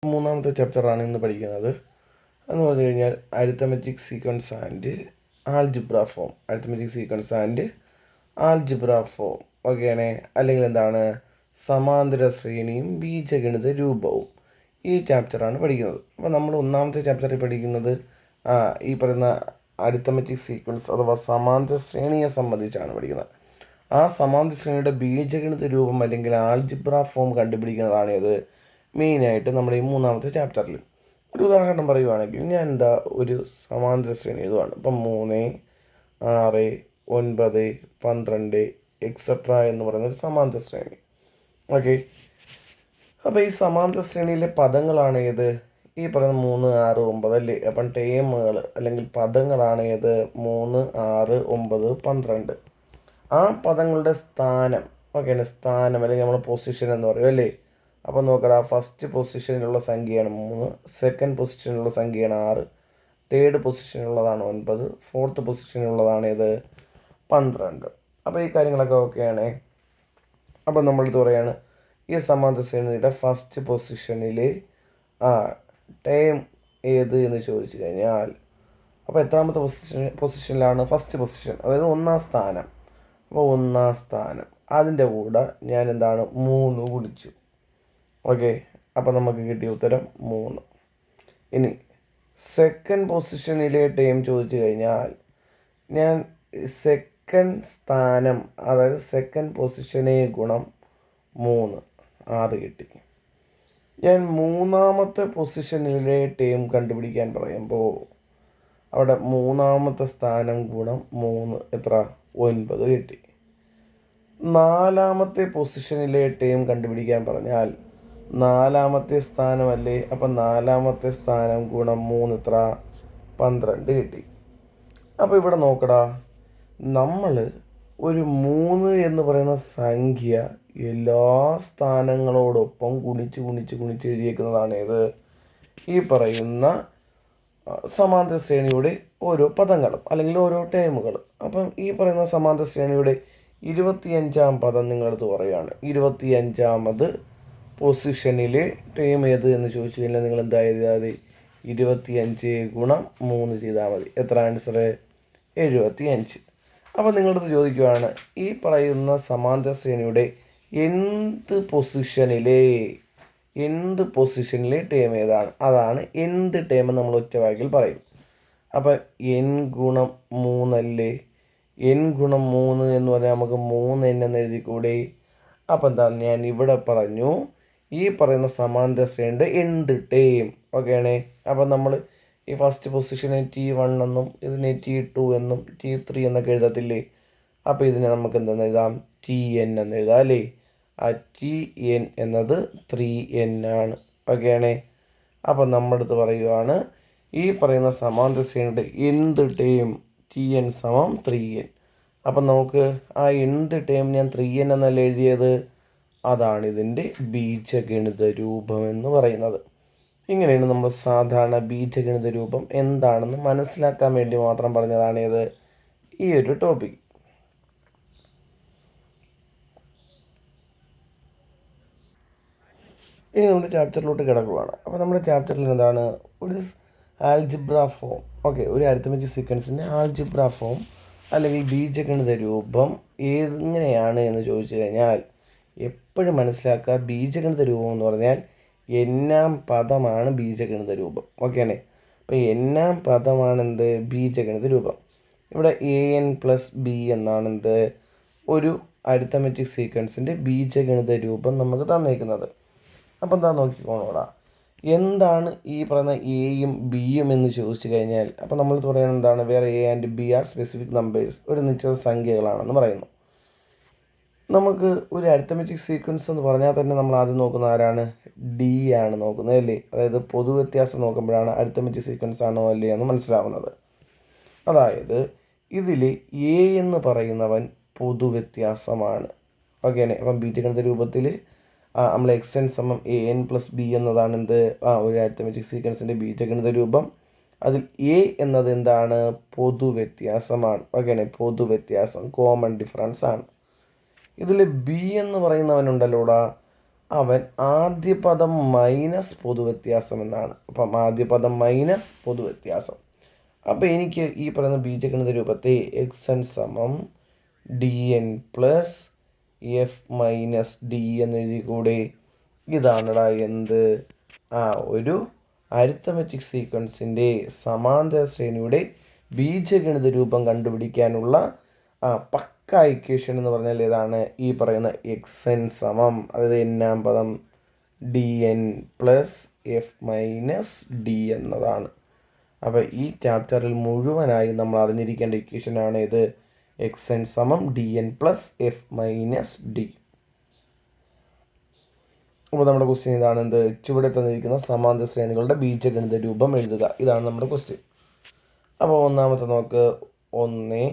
മൂന്നാമത്തെ ചാപ്റ്ററാണ് ഇന്ന് പഠിക്കുന്നത്. എന്ന് പറഞ്ഞു കഴിഞ്ഞാൽ arithmetic sequence and algebra form. Arithmetic sequence and algebra form ഓക്കെയാണ്. അല്ലെങ്കിൽ എന്താണ് സമാന്തര ശ്രേണിയും ബീജഗണിത രൂപവും. ഈ ചാപ്റ്ററാണ് പഠിക്കുന്നത്. അപ്പോൾ നമ്മൾ ഒന്നാമത്തെ ചാപ്റ്ററിൽ പഠിക്കുന്നത് ഈ പറയുന്ന അരിത്തമെറ്റിക് സീക്വൻസ് അഥവാ സമാന്തര ശ്രേണിയെ സംബന്ധിച്ചാണ് പഠിക്കുന്നത്. ആ സമാന്തര ശ്രേണിയുടെ ബീജഗണിത രൂപം അല്ലെങ്കിൽ ആൽജിബ്ര ഫോം കണ്ടുപിടിക്കുന്നതാണ് ഇത് മെയിനായിട്ട് നമ്മുടെ ഈ മൂന്നാമത്തെ ചാപ്റ്ററിൽ. ഒരു ഉദാഹരണം പറയുവാണെങ്കിൽ ഞാൻ ഒരു സമാന്തര ശ്രേണി എഴുതുവാണ്. ഇപ്പം 3, 6, 9, 12 എക്സെട്ര എന്ന് പറയുന്ന ഒരു സമാന്തര ശ്രേണി. ഓക്കെ, അപ്പോൾ ഈ സമാന്തര ശ്രേണിയിലെ പദങ്ങളാണ് ഏത്? ഈ പറയുന്ന 3, 6, 9 അല്ലേ? അപ്പം ടേമുകൾ അല്ലെങ്കിൽ പദങ്ങളാണ് ഏത്? 3, 6, 9, 12. ആ പദങ്ങളുടെ സ്ഥാനം ഓക്കെയാണ്. സ്ഥാനം അല്ലെങ്കിൽ നമ്മൾ പൊസിഷൻ എന്ന് പറയും അല്ലേ? അപ്പോൾ നോക്കടാ, ഫസ്റ്റ് പൊസിഷനിലുള്ള സംഖ്യയാണ് 3, സെക്കൻഡ് പൊസിഷനിലുള്ള സംഖ്യയാണ് 6, തേർഡ് പൊസിഷനിലുള്ളതാണ് 9, ഫോർത്ത് പൊസിഷനിലുള്ളതാണ് ഇത് 12. അപ്പോൾ ഈ കാര്യങ്ങളൊക്കെ ഓക്കെയാണ്. അപ്പോൾ നമ്മളടുത്ത് പറയാണ് ഈ സമാന്തര ശ്രേണിയുടെ ഫസ്റ്റ് പൊസിഷനിൽ ടൈം ഏത് എന്ന് ചോദിച്ചു കഴിഞ്ഞാൽ, അപ്പോൾ എത്രാമത്തെ പൊസിഷനിലാണ്? ഫസ്റ്റ് പൊസിഷൻ, അതായത് ഒന്നാം സ്ഥാനം. അപ്പോൾ ഒന്നാം സ്ഥാനം അതിൻ്റെ കൂടെ ഞാൻ 3 ഗുണിച്ചു. ഓക്കെ, അപ്പോൾ നമുക്ക് കിട്ടിയ ഉത്തരം 3. ഇനി സെക്കൻഡ് പൊസിഷനിലെ ടൈം ചോദിച്ചു കഴിഞ്ഞാൽ ഞാൻ സെക്കൻഡ് സ്ഥാനം അതായത് സെക്കൻഡ് പൊസിഷനെ ഗുണം 3, 6 കിട്ടി. ഞാൻ മൂന്നാമത്തെ പൊസിഷനിലെ ടൈം കണ്ടുപിടിക്കാൻ പറയുമ്പോൾ അവിടെ മൂന്നാമത്തെ സ്ഥാനം ഗുണം 3 എത്ര? 9 കിട്ടി. നാലാമത്തെ പൊസിഷനിലെ ടൈം കണ്ടുപിടിക്കാൻ പറഞ്ഞാൽ നാലാമത്തെ സ്ഥാനമല്ലേ? അപ്പം നാലാമത്തെ സ്ഥാനം ഗുണം 3 എത്ര? 12 കിട്ടി. അപ്പോൾ ഇവിടെ നോക്കടാ, നമ്മൾ ഒരു 3 എന്ന് പറയുന്ന സംഖ്യ എല്ലാ സ്ഥാനങ്ങളോടൊപ്പം ഗുണിച്ച് എഴുതിയേക്കുന്നതാണ് ഇത് ഈ പറയുന്ന സമാന്തര ശ്രേണിയുടെ ഓരോ പദങ്ങളും അല്ലെങ്കിൽ ഓരോ ടേമുകളും. അപ്പം ഈ പറയുന്ന സമാന്തര ശ്രേണിയുടെ 25-ാം പദം നിങ്ങളടുത്ത് പറയുകയാണ്. 25-ാമത് പൊസിഷനിലെ ടൈം ഏത് എന്ന് ചോദിച്ചു കഴിഞ്ഞാൽ നിങ്ങൾ എന്താ എഴുതിയാൽ മതി? 25 ഗുണം 3 ചെയ്താൽ മതി. എത്ര ആൻസർ? 75. അപ്പോൾ നിങ്ങളടുത്ത് ചോദിക്കുകയാണ് ഈ പറയുന്ന സമാന്തര ശ്രേണിയുടെ എന്ത് പൊസിഷനിലെ ടേം ഏതാണ്? അതാണ് എന്ത് ടേം നമ്മൾ ഒറ്റവാക്കിൽ പറയും. അപ്പം n ഗുണം 3 അല്ലേ? n ഗുണം 3 എന്ന് പറഞ്ഞാൽ നമുക്ക് 3n എന്ന് എഴുതിക്കൂടെ? അപ്പം ഞാൻ ഇവിടെ പറഞ്ഞു ഈ പറയുന്ന സമാന്തര ശ്രേണിയുടെ എന്ത് ടേം ഓക്കെയാണേ. അപ്പം നമ്മൾ ഈ ഫസ്റ്റ് പൊസിഷനെ T1 എന്നും ഇതിനെ T2 എന്നും T3 എന്നൊക്കെ എഴുതത്തില്ലേ? അപ്പോൾ ഇതിനെ നമുക്ക് എന്തെന്ന് എഴുതാം? Tn എന്ന് എഴുതാം അല്ലേ? ആ Tn എന്നത് 3n ആണ്. ഓക്കെയാണേ. അപ്പം നമ്മുടെ അടുത്ത് പറയുവാണ് ഈ പറയുന്ന സമാന്തര ശ്രേണിയുടെ എന്ത് ടേം Tn സമം 3n. അപ്പം നമുക്ക് ആ എന്ത് ടേം ഞാൻ 3n എന്നല്ല എഴുതിയത്, അതാണ് ഇതിൻ്റെ ബീജഗണിത രൂപം എന്ന് പറയുന്നത്. ഇങ്ങനെയാണ് നമ്മൾ സാധാരണ ബീജഗണിത രൂപം എന്താണെന്ന് മനസ്സിലാക്കാൻ വേണ്ടി മാത്രം പറഞ്ഞതാണ് ഇത് ഈ ഒരു ടോപ്പിക്. ഇനി നമ്മുടെ ചാപ്റ്ററിലോട്ട് കിടക്കുകയാണ്. അപ്പോൾ നമ്മുടെ ചാപ്റ്ററിൽ എന്താണ്? ഒരു ആൽജിബ്ര ഫോം. ഓക്കെ, ഒരു അരിത്തമെറ്റിക് സീക്വൻസിൻ്റെ ആൽജിബ്ര ഫോം അല്ലെങ്കിൽ ബീജഗണിത രൂപം എങ്ങനെയാണ് എന്ന് ചോദിച്ചു കഴിഞ്ഞാൽ എപ്പോഴും മനസ്സിലാക്കുക, ബീജഗണിത രൂപം എന്ന് പറഞ്ഞാൽ എന്നാം പദമാണ് ബീജഗണിത രൂപം. ഓക്കെയാണേ. അപ്പോൾ എന്നാം പദമാണ് എന്ത്? ബീജഗണിത രൂപം. ഇവിടെ an + b എന്നാണ് എന്ത്? ഒരു അരിത്തമെറ്റിക് സീക്വൻസിൻ്റെ ബീജഗണിത രൂപം നമുക്ക് തന്നേക്കുന്നത്. അപ്പം എന്താ നോക്കിക്കോണോടാ, എന്താണ് ഈ പറയുന്ന എയും ബിയും എന്ന് ചോദിച്ചു കഴിഞ്ഞാൽ അപ്പോൾ നമ്മൾ പറയുന്നത് എന്താണ്? വേറെ a and b R specific numbers, ഒരു നിശ്ചിത സംഖ്യകളാണെന്ന് പറയുന്നു. നമുക്ക് ഒരു അരിത്തമെറ്റിക് സീക്വൻസ് എന്ന് പറഞ്ഞാൽ തന്നെ നമ്മൾ ആദ്യം നോക്കുന്ന ആരാണ്? ഡി ആണ് നോക്കുന്നത് അല്ലേ? അതായത് പൊതുവ്യത്യാസം നോക്കുമ്പോഴാണ് അരിത്തമെറ്റിക് സീക്വൻസ് ആണോ അല്ലേ എന്ന് മനസ്സിലാവുന്നത്. അതായത് ഇതിൽ എ എന്ന് പറയുന്നവൻ പൊതുവ്യത്യാസമാണ്. ഓക്കെയാണ്. അപ്പം ബീജഗണിത രൂപത്തിൽ നമ്മൾ xn സമം an + b എന്നതാണ് എന്ത്? ഒരു അരിത്തമെറ്റിക് സീക്വൻസിൻ്റെ ബീജഗണിത രൂപം. അതിൽ എ എന്നത് എന്താണ്? പൊതുവ്യത്യാസമാണ്. ഓക്കെയാണ്, പൊതുവ്യത്യാസം, കോമൺ ഡിഫറൻസ് ആണ്. ഇതിൽ ബി എന്ന് പറയുന്നവനുണ്ടല്ലോടാ, അവൻ ആദ്യ പദം മൈനസ് പൊതുവ്യത്യാസം എന്നാണ്. അപ്പം ആദ്യ പദം മൈനസ് പൊതുവ്യത്യാസം. അപ്പോൾ എനിക്ക് ഈ പറയുന്ന ബീജഗണിത രൂപത്തെ എക്സ് എൻ സമം D N plus F minus d എന്നെഴുതി കൂടെ. ഇതാണടാ എന്ത് ഒരു അരിത്തമെറ്റിക് സീക്വൻസിൻ്റെ സമാന്തര ശ്രേണിയുടെ ബീജഗണിത രൂപം കണ്ടുപിടിക്കാനുള്ള പക്ക ഇക്വേഷൻ എന്ന് പറഞ്ഞാൽ ഏതാണ്? ഈ പറയുന്ന എക്സ് എൻ സമം, അതായത് എന്നാം പദം D N plus F minus D എന്നതാണ്. അപ്പോൾ ഈ ചാപ്റ്ററിൽ മുഴുവനായി നമ്മൾ അറിഞ്ഞിരിക്കേണ്ട ഇക്വേഷനാണ് ഇത് എക്സ് എൻ സമം D N plus F minus D. അപ്പോൾ നമ്മുടെ ക്വസ്റ്റ്യൻ ഇതാണ്, എന്ത്? ചുവടെ തന്നിരിക്കുന്ന സമാന്തര ശ്രേണികളുടെ ബീജഗണിത രൂപം എഴുതുക. ഇതാണ് നമ്മുടെ ക്വസ്റ്റ്യൻ. അപ്പോൾ ഒന്നാമത്തെ നോക്ക്, 1,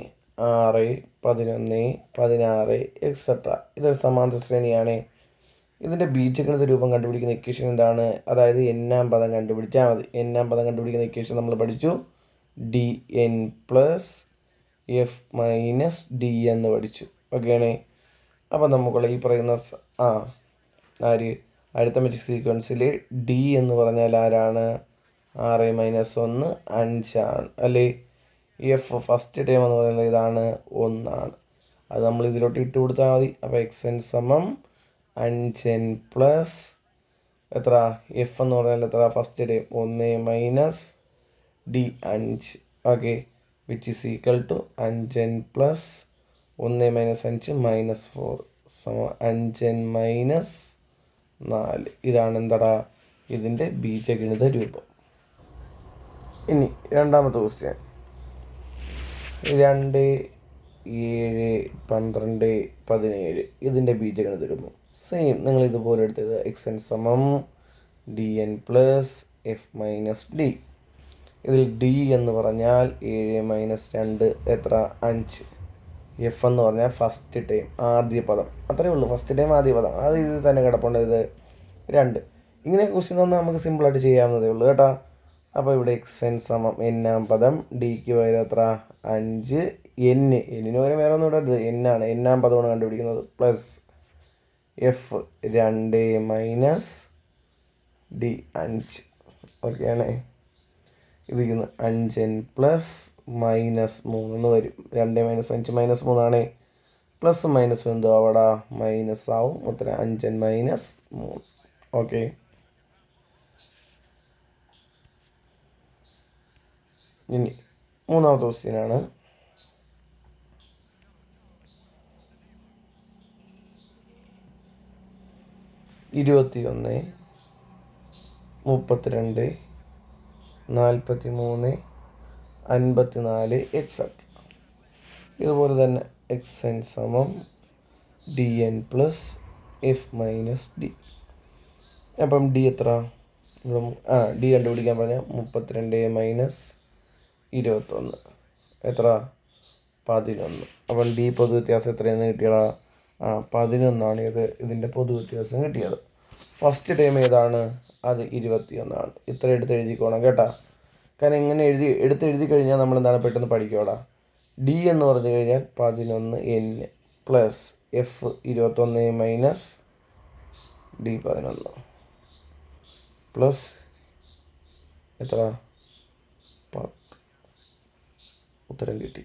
6, 11, 16 എക്സെട്ര. ഇതൊരു സമാന്തര ശ്രേണിയാണ്. ഇതിൻ്റെ ബീജഗണിത രൂപം കണ്ടുപിടിക്കുന്ന ഇക്വേഷൻ എന്താണ്? അതായത് എന്നാം പദം കണ്ടുപിടിച്ചാൽ മതി. എന്നാം പദം കണ്ടുപിടിക്കുന്ന ഇക്വേഷൻ നമ്മൾ പഠിച്ചു, D N plus F minus D എന്ന് പഠിച്ചു. ഓക്കെയാണേ. അപ്പോൾ നമുക്കുള്ള ഈ പറയുന്ന അരിത്തമെറ്റിക് സീക്വൻസിൽ ഡി എന്ന് പറഞ്ഞാൽ ആരാണ്? 6 - 1 5 അല്ലേ? എഫ് ഫസ്റ്റ് ടൈം എന്ന് പറയുന്നത് ഇതാണ് 1. അത് നമ്മൾ ഇതിലോട്ട് ഇട്ട് കൊടുത്താൽ മതി. അപ്പോൾ എക്സ് എൻ സമം 5n പ്ലസ് എത്ര? എഫ് എന്ന് പറഞ്ഞാൽ എത്ര? First time 1 - D 5. Okay, which is equal to 5n plus 1 - 5 -4 സമം 5n - 4. ഇതാണ് എന്താടാ ഇതിൻ്റെ ബീജഗണിത രൂപം. ഇനി രണ്ടാമത്തെ ക്വസ്റ്റ്യൻ, 2, 7, 12, 17 ഇതിൻ്റെ ബീജഗണിത രൂപം സെയിം നിങ്ങൾ ഇതുപോലെ എടുത്തത്. എക്സ് എൻ സമം D N plus F minus D. ഇതിൽ ഡി എന്ന് പറഞ്ഞാൽ 7 - 2 എത്ര? 5. എഫ് എന്ന് പറഞ്ഞാൽ ഫസ്റ്റ് ടൈം ആദ്യ പദം, അത്രയേ ഉള്ളൂ. ഫസ്റ്റ് ടൈം ആദ്യ പദം, അത് ഇതിൽ തന്നെ കിടപ്പുണ്ട്. ഇത് 2. ഇങ്ങനെ ക്വസ്റ്റ്യൻ തന്നാൽ നമുക്ക് സിമ്പിളായിട്ട് ചെയ്യാവുന്നതേ ഉള്ളൂ കേട്ടോ. അപ്പോൾ ഇവിടെ എക്സ് എൻ സമം എന്നാം പദം, ഡിക്ക് പകരം എത്ര? 5. എന്നിന് പകരം വേറെ ഒന്നും ഇടരുത്, എന്നാണ് എന്നാം പദമാണ് കണ്ടുപിടിക്കുന്നത്. Plus F 2 - D 5. ഓക്കെയാണേ. ഇതിരിക്കുന്നു 5n plus -3 എന്ന് വരും. 2 - 5 -3 ആണേ. പ്ലസ് മൈനസ് എന്തോ അവിടെ മൈനസ് ആവും. ഉത്തരം 5n - 3. ഓക്കെ. ഇനി മൂന്നാമത്തെ ക്വസ്റ്റ്യനാണ്. 21, 32, 43, 54 എക്സെട്ര. ഇതുപോലെ തന്നെ എക്സ് എൻ സമം D N plus F minus D. അപ്പം ഡി എത്ര? ഡി കണ്ടുപിടിക്കാൻ പറഞ്ഞാൽ 32 - 21 എത്ര? 11. അപ്പം ഡി പൊതുവ്യത്യാസം എത്രയെന്ന് കിട്ടിയടാ? 11 ഇത് ഇതിൻ്റെ പൊതുവ്യത്യാസം കിട്ടിയത്. ഫസ്റ്റ് ടൈം ഏതാണ്? അത് 21. ഇത്ര എഴുതിക്കോണം കേട്ടോ. കാരണം ഇങ്ങനെ എടുത്തെഴുതി കഴിഞ്ഞാൽ നമ്മൾ എന്താണ് പെട്ടെന്ന് പഠിക്കോടാ. ഡി എന്ന് പറഞ്ഞു കഴിഞ്ഞാൽ 11n plus F 21 - D 11 plus എത്ര? 10. ഉത്തരം കിട്ടി.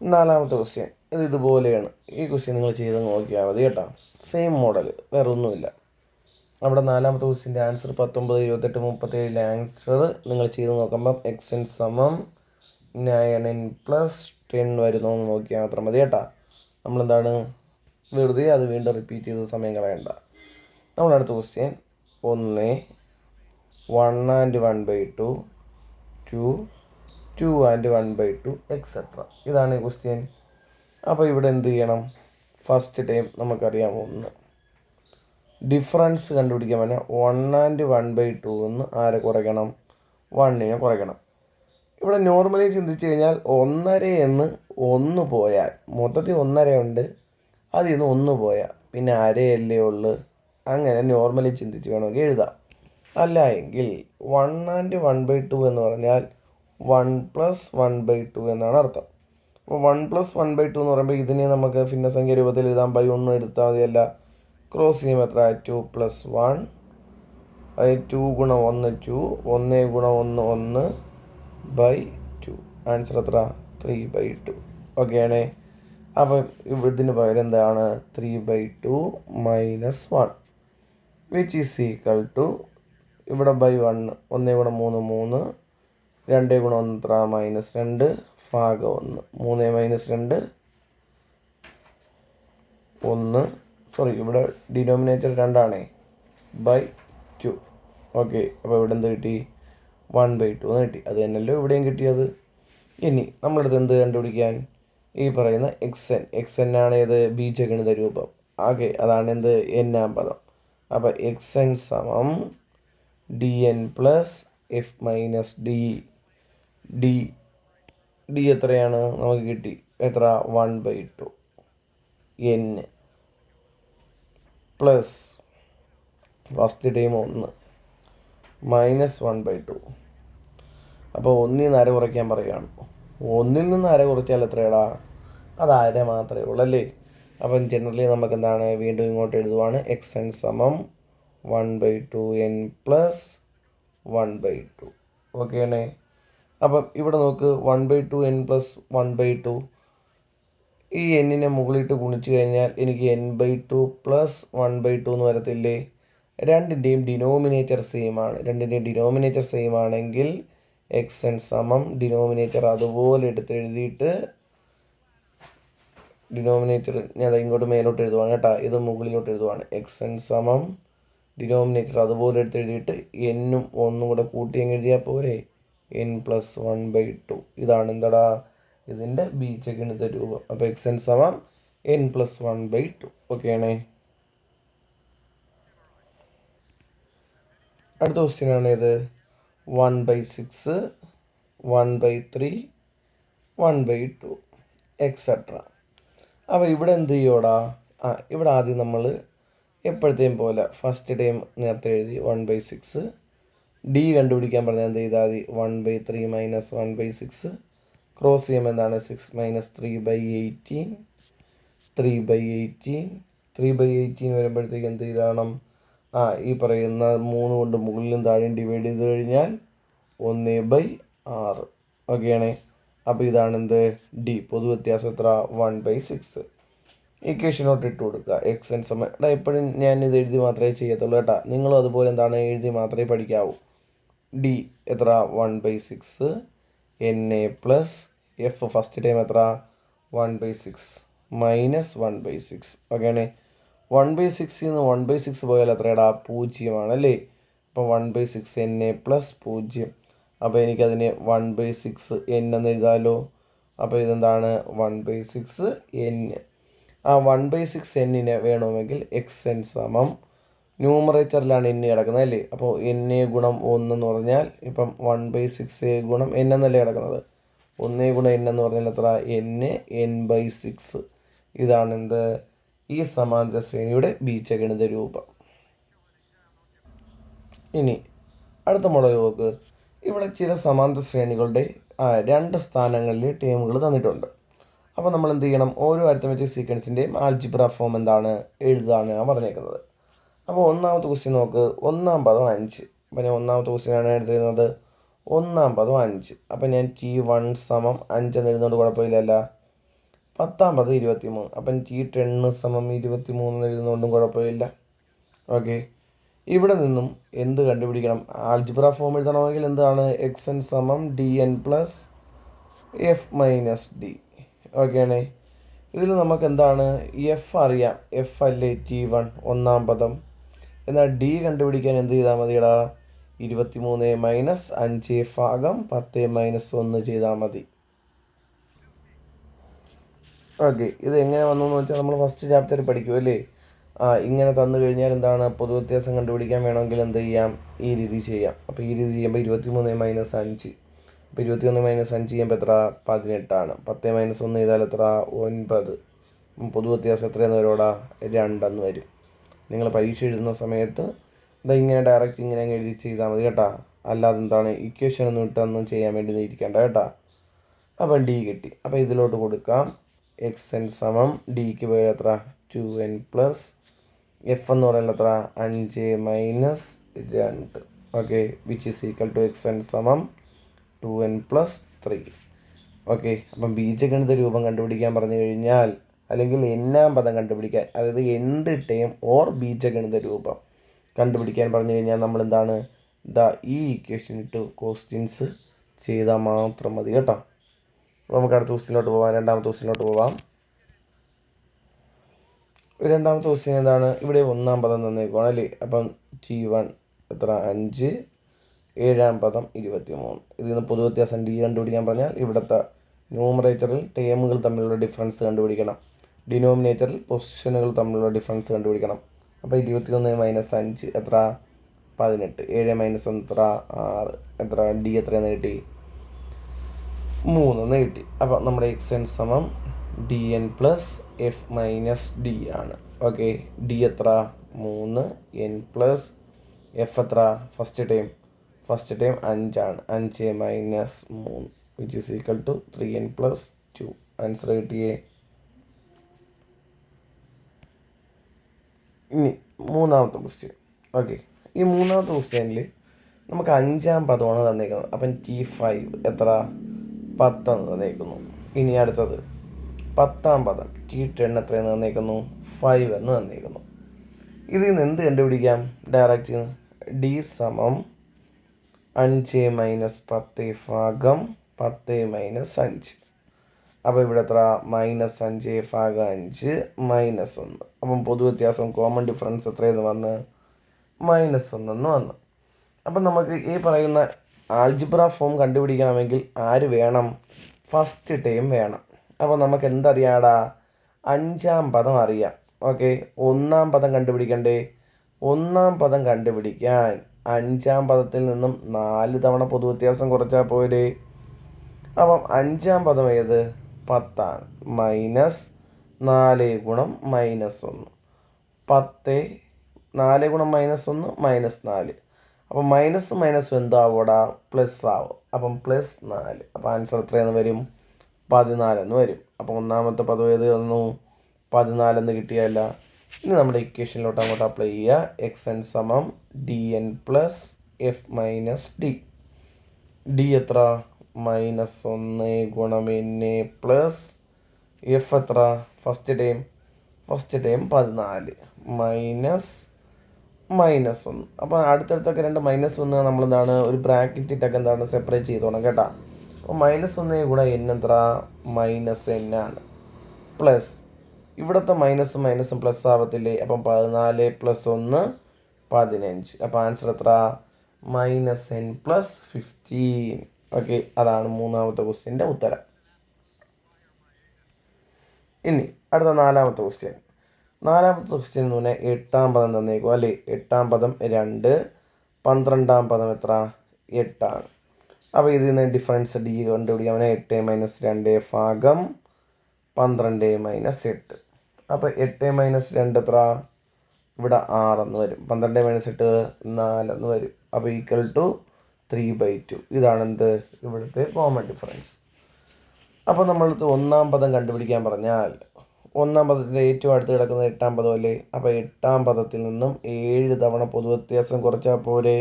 നാലാമത്തെ ക്വസ്റ്റ്യൻ ഇത് ഇതുപോലെയാണ്. ഈ ക്വസ്റ്റ്യൻ നിങ്ങൾ ചെയ്ത് നോക്കിയാൽ മതി കേട്ടോ. സെയിം മോഡൽ, വേറെ ഒന്നുമില്ല. അവിടെ നാലാമത്തെ ക്വസ്റ്റ്യൻ്റെ ആൻസർ 19, 28, 37 ആൻസർ നിങ്ങൾ ചെയ്ത് നോക്കുമ്പം എക്സ് എൻ സമം 9n പ്ലസ് 10 വരുന്നോ എന്ന് നോക്കിയാൽ മാത്രം മതി കേട്ടോ. നമ്മളെന്താണ് വെറുതെ അത് വീണ്ടും റിപ്പീറ്റ് ചെയ്ത് സമയം കളയണ്ട. നമ്മളടുത്ത ക്വസ്റ്റ്യൻ 1, 1 and 1/2, 2, 2 and 1/2 എക്സെട്ര. ഇതാണ് ഈ ക്വസ്റ്റ്യൻ. അപ്പോൾ ഇവിടെ എന്ത് ചെയ്യണം? ഫസ്റ്റ് ടൈം നമുക്കറിയാം 1. ഡിഫറൻസ് കണ്ടുപിടിക്കാൻ പറഞ്ഞാൽ 1 and 1/2 എന്ന് ആരെ കുറയ്ക്കണം? 1നെ കുറയ്ക്കണം. ഇവിടെ നോർമലി ചിന്തിച്ച് കഴിഞ്ഞാൽ 1.5 എന്ന് 1 പോയാൽ, മൊത്തത്തിൽ 1.5 ഉണ്ട്, അതിൽ നിന്ന് 1 പോയാൽ പിന്നെ അരയല്ലേ ഉള്ളു. അങ്ങനെ നോർമലി ചിന്തിച്ച് വേണമെങ്കിൽ എഴുതാം. അല്ല എങ്കിൽ 1 and 1/2 എന്ന് പറഞ്ഞാൽ 1 + 1/2 എന്നാണ് അർത്ഥം. അപ്പോൾ 1+1/2 എന്ന് പറയുമ്പോൾ ഇതിനെ നമുക്ക് ഭിന്നസംഖ്യ രൂപത്തിൽ എഴുതാം. ബൈ 1 എടുത്താൽ മതിയല്ല. ക്രോസ് ചെയ്യുമ്പോൾ എത്ര 2+1, അതായത് 2 ഗുണം 1 2, 1 ഗുണം 1 1/2. ആൻസർ എത്ര 3/2. ഓക്കെ ആണേ. അപ്പം ഇതിന് പകരം എന്താണ് 3/2 - 1 വിച്ച് ഈസ് ഈക്വൽ ടു ഇവിടെ ബൈ 1 1 ഗുണം 3 3, 2 ഗുണം 1 എത്ര -2 ഭാഗം 1 3 - 2 1. സോറി, ഇവിടെ ഡിനോമിനേറ്റർ 2 ആണേ. ബൈ 2. ഓക്കെ, അപ്പോൾ ഇവിടെ എന്ത് കിട്ടി 1/2 എന്ന് കിട്ടി. അത് തന്നെയല്ലോ ഇവിടെയും കിട്ടിയത്. ഇനി നമ്മളടുത്ത് എന്ത് കണ്ടുപിടിക്കാൻ, ഈ പറയുന്ന എക്സ് എൻ ആണ് ഏത് ബീജഗണിത രൂപം. ഓക്കെ, അതാണ് എന്ത് എന്നാം പദം. അപ്പോൾ എക്സ് സമം dn plus F minus D എത്രയാണ് നമുക്ക് കിട്ടി, എത്ര 1/2 n പ്ലസ് ഫസ്റ്റ് ടൈം 1 -1/2. അപ്പോൾ 1ൽ നിന്ന് അര കുറയ്ക്കാൻ പറയുകയാണ്. 1ൽ നിന്ന് അര കുറച്ചാൽ എത്രയാടാ, അത് അര മാത്രമേ ഉള്ളൂ അല്ലേ. അപ്പം ജനറലി നമുക്ക് എന്താണ് വീണ്ടും ഇങ്ങോട്ട് എഴുതുവാണ് എക്സ് സമം 1/2 n പ്ലസ് 1/2. ഓക്കെ ആണേ. അപ്പം ഇവിടെ നോക്ക് 1/2 n പ്ലസ് 1/2. ഈ എന്നിനെ മുകളിലിട്ട് ഗുണിച്ച് കഴിഞ്ഞാൽ എനിക്ക് n/2 പ്ലസ് 1/2 എന്ന് വരത്തില്ലേ. രണ്ടിൻ്റെയും ഡിനോമിനേറ്റർ സെയിം ആണെങ്കിൽ എക്സ് സമം ഡിനോമിനേറ്റർ അതുപോലെ എടുത്തെഴുതിയിട്ട് ഡിനോമിനേറ്റർ ഞാൻ ഇങ്ങോട്ട് മേലോട്ട് എഴുതുവാണ് കേട്ടോ, ഇത് മുകളിലോട്ട് എഴുതുവാണ്. എക്സ് സമം ഡിനോമിനേറ്റർ അതുപോലെ എടുത്തെഴുതിയിട്ട് എന്നും ഒന്നും കൂടെ കൂട്ടി അങ്ങ് എഴുതിയാൽ പോരെ, n പ്ലസ് 1/2. ഇതാണ് എന്താടാ ഇതിൻ്റെ ബീജഗണിത രൂപം. അപ്പോൾ എക്സ് സമം n പ്ലസ് 1/2. ഓക്കെ ആണേ. അടുത്ത ക്വസ്റ്റ്യൻ ആണ് ഇത് 1/6, 1/3, 1/2 എക്സെട്ര. അപ്പോൾ ഇവിടെ എന്ത് ചെയ്യോടാ, ഇവിടെ ആദ്യം നമ്മൾ എപ്പോഴത്തെയും പോലെ ഫസ്റ്റ് ടൈം നേരത്തെ എഴുതി 1/6. ഡി കണ്ടുപിടിക്കാൻ പറഞ്ഞാൽ എന്ത് ചെയ്താൽ മതി 1/3 - 1/6. ക്രോസ് ചെയ്യുമ്പോൾ എന്താണ് 6 - 3/18, 3/18 വരുമ്പോഴത്തേക്ക് എന്ത് ചെയ്യണം, ഈ പറയുന്ന 3 കൊണ്ട് മുകളിലും താഴെയും ഡിവൈഡ് ചെയ്ത് കഴിഞ്ഞാൽ 1/6. ഓക്കെ ആണേ. അപ്പോൾ ഇതാണ് എന്ത് ഡി. പൊതു വ്യത്യാസം എത്ര 1/6. ഇക്വേഷനോട്ട് ഇട്ട് കൊടുക്കുക. എക്സ് എൻ സമയം എപ്പോഴും ഞാൻ ഇത് എഴുതി മാത്രമേ ചെയ്യത്തുള്ളൂ കേട്ടോ. നിങ്ങളും അതുപോലെ എന്താണ് എഴുതി മാത്രമേ പഠിക്കാവൂ. ഡി എത്ര 1/6 N A plus F first time എത്ര 1/6 മൈനസ് 1/6. ഓക്കെ ആണേ. 1/6 1/6 പോയാൽ എത്രയടാ 0 അല്ലേ. അപ്പോൾ 1/6 എൻ എ പ്ലസ് 0. അപ്പോൾ എനിക്കതിനെ 1/6 എൻ എന്ന് എഴുതാമല്ലോ. അപ്പോൾ ഇതെന്താണ് 1/6 എൻ. ആ 1/6 എന്നിനെ വേണമെങ്കിൽ എക്സ് എൻ സമം ന്യൂമറേറ്ററിലാണ് എൻ കിടക്കുന്നത് അല്ലേ. അപ്പോൾ എൻ എ ഗുണം 1 എന്ന് പറഞ്ഞാൽ ഇപ്പം 1/6 ഗുണം എൻ എന്നല്ലേ കിടക്കുന്നത്. 1 ഗുണം എൻ എന്ന് പറഞ്ഞാൽ എത്ര n/6. ഇതാണ് എന്ത് ഈ സമാന്തര ശ്രേണിയുടെ ബീജഗണിത രൂപം. ഇനി അടുത്ത മോഡൽ നോക്ക്. ഇവിടെ ചില സമാന്തര ശ്രേണികളുടെ 2 സ്ഥാനങ്ങളിലെ ടേമുകൾ തന്നിട്ടുണ്ട്. അപ്പോൾ നമ്മൾ എന്ത് ചെയ്യണം, ഓരോ അരിത്തമെറ്റിക് സീക്വൻസിൻ്റെയും ആൽജിബ്ര ഫോം എന്താണ് എഴുതാണ് ഞാൻ പറഞ്ഞേക്കുന്നത്. അപ്പോൾ ഒന്നാമത്തെ ക്വസ്റ്റ്യൻ നോക്ക്, 1-ാം പദം 5. അപ്പോൾ ഞാൻ ഒന്നാമത്തെ ക്വസ്റ്റ്യനാണ് എടുത്തിരുന്നത് 1-ാം പദം 5. അപ്പോൾ ഞാൻ T1 സമം 5 എന്ന് എഴുതുന്നതുകൊണ്ട് കുഴപ്പമില്ലല്ല. 10-ാം പദം 23. അപ്പം T10 സമം 23 എന്ന് എഴുതുന്നതുകൊണ്ടും കുഴപ്പമില്ല. ഓക്കെ, ഇവിടെ നിന്നും എന്ത് കണ്ടുപിടിക്കണം, ആൽജിബ്ര ഫോം എഴുതണമെങ്കിൽ എന്താണ് എക്സ് എൻ സമം dn plus F minus D. Okay ആണേ. ഇതിൽ നമുക്ക് എന്താണ് എഫ് അറിയാം, എഫ് അല്ലേ T1 1-ാം പദം. എന്നാൽ ഡി കണ്ടുപിടിക്കാൻ എന്ത് ചെയ്താൽ മതിയടാ 23 - 5 ഭാഗം 10 - 1 ചെയ്താൽ മതി. ഓക്കെ, ഇത് എങ്ങനെ വന്നു എന്ന് വെച്ചാൽ നമ്മൾ ഫസ്റ്റ് ചാപ്റ്ററിൽ പഠിക്കുമല്ലേ. ഇങ്ങനെ തന്നു കഴിഞ്ഞാൽ എന്താണ് പൊതു വ്യത്യാസം കണ്ടുപിടിക്കാൻ വേണമെങ്കിൽ എന്ത് ചെയ്യാം, ഈ രീതി ചെയ്യാം. അപ്പോൾ ഈ രീതി ചെയ്യുമ്പോൾ 23 - 5. അപ്പോൾ 21 - 5 ചെയ്യുമ്പോൾ എത്ര 18 ആണ്. 10 - 1 ചെയ്താൽ എത്ര 9. പൊതു വ്യത്യാസം എത്രയെന്ന് വരോടാ 2 വരും. നിങ്ങൾ പരീക്ഷ എഴുതുന്ന സമയത്ത് ഇങ്ങനെ ഡയറക്റ്റ് ഇങ്ങനെ എഴുതി ചെയ്താൽ മതി കേട്ടോ. അല്ലാതെ എന്താണ് ഇക്വേഷൻ ഒന്നും ഇട്ടൊന്നും ചെയ്യാൻ വേണ്ടി ഇരിക്കേണ്ട കേട്ടോ. അപ്പം ഡി കിട്ടി. അപ്പോൾ ഇതിലോട്ട് കൊടുക്കാം എക്സ് എൻ സമം ഡിക്ക് പകരം എത്ര 2n പ്ലസ് എഫ് എന്ന് പറയുന്നത് എത്ര 5 minus 2. Okay, which is equal to X N സമം 2n പ്ലസ് 3. ഓക്കെ, അപ്പം ബീജഗണിത രൂപം കണ്ടുപിടിക്കാൻ പറഞ്ഞു കഴിഞ്ഞാൽ, അല്ലെങ്കിൽ എന്നാം പദം കണ്ടുപിടിക്കാൻ, അതായത് എന്ത് ടേം ഓർ ബീജഗണിത രൂപം കണ്ടുപിടിക്കാൻ പറഞ്ഞു കഴിഞ്ഞാൽ നമ്മൾ എന്താണ് ഈ ഇക്വേഷൻ ഇട്ട് ക്വസ്റ്റ്യൻസ് ചെയ്താൽ മാത്രം മതി കേട്ടോ. അപ്പോൾ നമുക്ക് അടുത്ത ക്വസ്റ്റ്യനിലോട്ട് പോകാം. രണ്ടാമത്തെ ക്വസ്റ്റ്യനിലോട്ട് പോകാം. രണ്ടാമത്തെ ക്വസ്റ്റ്യൻ എന്താണ്? ഇവിടെ ഒന്നാം പദം തന്നേക്കുവാണ് അല്ലേ. അപ്പം T1 എത്ര 5, ഏഴാം പദം 23. ഇതിൽ നിന്ന് പൊതുവ്യത്യാസം ഡി കണ്ടുപിടിക്കാൻ പറഞ്ഞാൽ ഇവിടുത്തെ ന്യൂമറേറ്ററിൽ ടേമുകൾ തമ്മിലുള്ള ഡിഫറൻസ് കണ്ടുപിടിക്കണം, ഡിനോമിനേറ്ററിൽ പൊസിഷനുകൾ തമ്മിലുള്ള ഡിഫറൻസ് കണ്ടുപിടിക്കണം. അപ്പോൾ 21 മൈനസ് 5 എത്ര 18, 7 മൈനസ് 1 എത്ര 6, എത്ര ഡി എത്രയെന്ന് കിട്ടി 3 എന്ന് കിട്ടി. അപ്പോൾ നമ്മുടെ എക്സ് എൻ സമം D N plus F minus D ആണ്. ഓക്കെ, ഡി എത്ര 3, എൻ പ്ലസ് എഫ് എത്ര ഫസ്റ്റ് ടൈം 5 ആണ്. 5 minus 3 which is equal to 3n plus 2. Answer കിട്ടിയേ. ഇനി മൂന്നാമത്തെ ക്വസ്റ്റ്യൻ. ഓക്കെ, ഈ മൂന്നാമത്തെ ക്വസ്റ്റ്യനിൽ നമുക്ക് അഞ്ചാം പദമാണ് തന്നേക്കുന്നത്. അപ്പം T5 എത്ര 10 എന്ന് തന്നേക്കുന്നു. ഇനി അടുത്തത് 10ാം പദം T10 എത്രയെന്ന് തന്നേക്കുന്നു 5 എന്ന് തന്നേക്കുന്നു. ഇതിൽ നിന്ന് എന്ത് കണ്ടുപിടിക്കാം? ഡയറക്റ്റ് ഡി സമം 5 മൈനസ് 10 ഭാഗം 10 മൈനസ് 5. അപ്പോൾ ഇവിടെ എത്ര -5 ഭാഗം 5 -1. അപ്പം പൊതുവ്യത്യാസം കോമൺ ഡിഫറൻസ് എത്രയെന്ന് വന്ന് -1 എന്ന് വന്നു. അപ്പം നമുക്ക് ഈ പറയുന്ന ആൾജിബ്ര ഫോം കണ്ടുപിടിക്കണമെങ്കിൽ ആര് വേണം? ഫസ്റ്റ് ടൈം വേണം. അപ്പോൾ നമുക്ക് എന്തറിയാടാ? അഞ്ചാം പദം അറിയാം. ഓക്കെ, ഒന്നാം പദം കണ്ടുപിടിക്കണ്ടേ? ഒന്നാം പദം കണ്ടുപിടിക്കാൻ അഞ്ചാം പദത്തിൽ നിന്നും 4 തവണ പൊതുവ്യത്യാസം കുറച്ചാൽ പോരെ. അപ്പം അഞ്ചാം പദം ഏത് 10 ആണ്. -4 ഗുണം -1 10, 4 ഗുണം -1 -4. അപ്പം മൈനസ് എന്താവൂടാ പ്ലസ് ആവും. അപ്പം +4. അപ്പം ആൻസർ എത്രയെന്ന് വരും 14 എന്ന് വരും. അപ്പം ഒന്നാമത്തെ പദം ഏത് വന്നു 14 എന്ന് കിട്ടിയല്ല. ഇനി നമ്മുടെ ഇക്വേഷനിലോട്ട് അങ്ങോട്ട് അപ്ലൈ ചെയ്യുക. എക്സ് എൻ സമം D N plus F minus D. D എത്ര -1 ഗുണം എൻ എ പ്ലസ് എഫ് എത്ര ഫസ്റ്റ് ടൈം 14 -1. അപ്പോൾ അടുത്തടുത്തൊക്കെ 2 -1 നമ്മളെന്താണ് ഒരു ബ്രാക്കറ്റ് ഇട്ടൊക്കെ എന്താണ് സെപ്പറേറ്റ് ചെയ്തോണം കേട്ടോ. അപ്പോൾ -1 ഗുണം n എത്ര -n ആണ്. പ്ലസ് ഇവിടുത്തെ മൈനസും പ്ലസ് ആവത്തില്ലേ. അപ്പം 14 + 1 15. അപ്പോൾ ആൻസർ എത്ര -n + 15. ഓക്കെ, അതാണ് മൂന്നാമത്തെ ക്വസ്റ്റ്യൻ്റെ ഉത്തരം. ഇനി അടുത്ത നാലാമത്തെ ക്വസ്റ്റ്യൻ. നാലാമത്തെ ക്വസ്റ്റ്യൻ എന്ന് പറഞ്ഞാൽ 8ാം പദം തന്നേക്കും അല്ലേ. 8ാം പദം 2, 12ാം പദം എത്ര 8 ആണ്. അപ്പോൾ ഇതിൽ നിന്ന് ഡിഫറൻസ് ഡി കണ്ടുപിടിക്കാൻ 8 മൈനസ് 2 ഭാഗം 12 മൈനസ് 8. അപ്പോൾ 8 മൈനസ് 2 എത്ര ഇവിടെ 6 എന്ന് വരും. 12 മൈനസ് 8 4 എന്ന് വരും. അപ്പോൾ ഈക്വൽ ടു 3/2. ഇതാണ് എന്ത് ഇവിടുത്തെ കോമൺ ഡിഫറൻസ്. അപ്പോൾ നമ്മൾക്ക് ഒന്നാം പദം കണ്ടുപിടിക്കാൻ പറഞ്ഞാൽ ഒന്നാം പദത്തിൻ്റെ ഏറ്റവും അടുത്ത് കിടക്കുന്നത് 8ാം പദം അല്ലേ. അപ്പോൾ 8ാം പദത്തിൽ നിന്നും 7 തവണ പൊതുവ്യത്യാസം കുറച്ചാൽ പോരെ.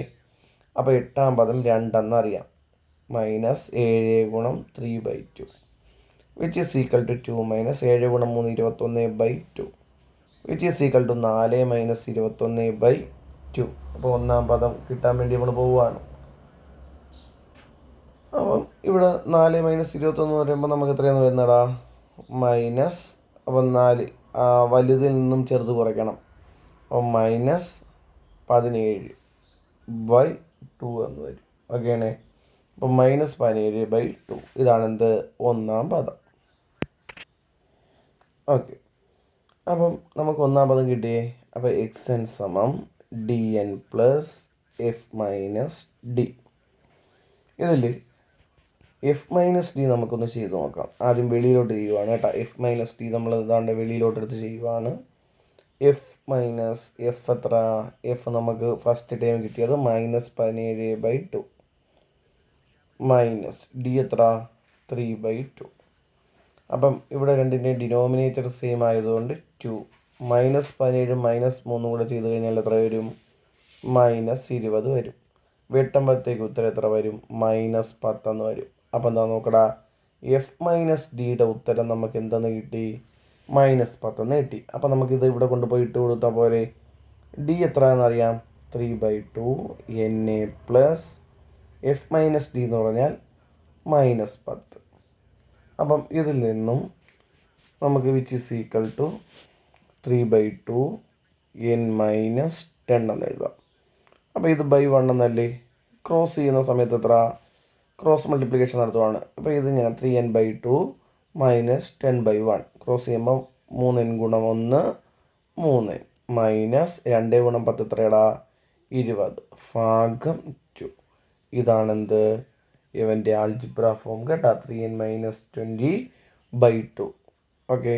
അപ്പോൾ 8ാം പദം 2 എന്നറിയാം. -7 ഗുണം 3/2 വിച്ച് ഈസ് ഈക്വൽ ടു 2 7 ഗുണം 3 21/2 വിച്ച് ഈസ് ഈക്വൽ ടു 4 21/2. അപ്പോൾ ഒന്നാം പദം കിട്ടാൻ വേണ്ടി നമ്മൾ പോവുകയാണ്. അപ്പം ഇവിടെ 4 - 21 പറയുമ്പോൾ നമുക്ക് എത്രയെന്ന് വരുന്നടാ മൈനസ്. അപ്പം 4 വലുതിൽ നിന്നും ചെറുത് കുറയ്ക്കണം. അപ്പം -17/2 എന്ന് വരും. ഓക്കെയാണേ. അപ്പം -17/2 ഇതാണ് എന്ത് ഒന്നാം പദം. ഓക്കെ, അപ്പം നമുക്ക് ഒന്നാം പദം കിട്ടിയേ. അപ്പോൾ എക്സ് എൻ സമം D N plus F minus D. ഇതിൽ എഫ് മൈനസ് ഡി നമുക്കൊന്ന് ചെയ്ത് നോക്കാം. ആദ്യം വെളിയിലോട്ട് ചെയ്യുവാണ് കേട്ടോ. എഫ് മൈനസ് ഡി നമ്മൾ ഇതാണ്ട് വെളിയിലോട്ടെടുത്ത് ചെയ്യുവാണ്. എഫ് മൈനസ് എഫ് എത്ര എഫ് നമുക്ക് ഫസ്റ്റ് ടൈം കിട്ടിയത് -17/2 മൈനസ് ഡി എത്ര 3/2. അപ്പം ഇവിടെ രണ്ടിൻ്റെയും ഡിനോമിനേറ്റർ സെയിം ആയതുകൊണ്ട് 2 -17 -3 കൂടെ ചെയ്ത് കഴിഞ്ഞാൽ എത്ര വരും? -20 വരും. വെട്ടുമ്പോഴത്തേക്ക് ഉത്തരം എത്ര വരും? -10 എന്ന് വരും. അപ്പം എന്താ നോക്കടാ, F - Dയുടെ ഉത്തരം നമുക്ക് എന്തെന്ന് കിട്ടി? -10 എന്ന് കിട്ടി. അപ്പം നമുക്കിത് ഇവിടെ കൊണ്ടുപോയി ഇട്ട് കൊടുത്താൽ പോലെ. ഡി എത്രയാണെന്നറിയാം? 3/2 NA പ്ലസ് F - D എന്ന് പറഞ്ഞാൽ -10. അപ്പം ഇതിൽ നിന്നും നമുക്ക് which is equal to 3/2 N - 10 എന്ന് എഴുതാം. അപ്പോൾ ഇത് ബൈ 1 എന്നല്ലേ? ക്രോസ് ചെയ്യുന്ന സമയത്ത് എത്ര? ക്രോസ് മൾട്ടിപ്ലിക്കേഷൻ നടത്തുവാണ്. അപ്പോൾ ഇത് ഞാൻ 3n/2 - 10/1 ക്രോസ് ചെയ്യുമ്പോൾ 3n - 1 3n -2 × 10 എത്രയടാ? 20 ഭാഗം 2. ഇതാണെന്ത്? ഇവൻ്റെ ആൾജിബ്ര ഫോം കേട്ടോ. 3n - 20/2. ഓക്കെ.